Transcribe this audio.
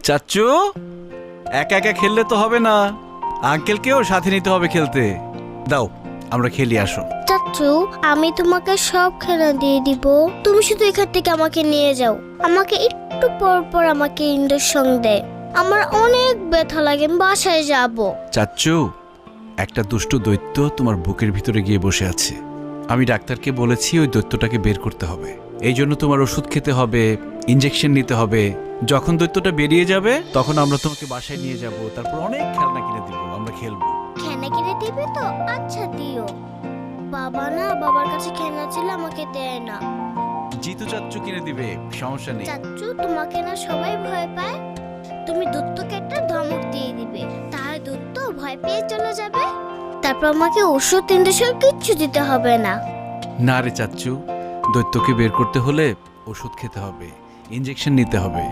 চাচ্চু, একা একা খেললে তো হবে না, আঙ্কেলকেও সাথে নিতে হবে খেলতে। দাও আমরা খেলি, আসো। চাচ্চু, আমি তোমাকে সব খেলা দিয়ে দিব, তুমি শুধু এখান থেকে আমাকে নিয়ে যাও। আমাকে একটু পর পর আমাকে ইঞ্জেকশন দেয়, আমার অনেক ব্যথা লাগে, আমি বাসায় যাব। চাচ্চু, একটা দুষ্টু দৈত্য তোমার বুকের ভিতরে গিয়ে বসে আছে। আমি ডাক্তারকে বলেছি ওই দৈত্যটাকে বের করতে হবে, এই জন্য তোমার ওষুধ খেতে হবে, ইঞ্জেকশন নিতে হবে। যখন দৈত্যটা বেরিয়ে যাবে তখন আমরা তোমাকে বাসায় নিয়ে যাব, তারপর অনেক খেলনা কিনে দিব, আমরা খেলবো। খেলনা কিনে দিবে তো? আচ্ছা দিও। বাবা না, বাবার কাছে খেলনা ছিল, আমাকে দেয় না। জিতু চাচ্চু কিনে দিবে, সমস্যা নেই। চাচ্চু, তোমাকে না সবাই ভয় পায়, তুমি দত্তকে একটা ধমক দিয়ে দিবে, তাহলে দত্ত ভয় পেয়ে চলে যাবে, তারপর আমাকে ওষুধ ইঞ্জেকশন কিচ্ছু দিতে হবে না। না রে চাচ্চু, দৈত্যকে বের করতে হলে ওষুধ খেতে হবে, ইঞ্জেকশন নিতে হবে।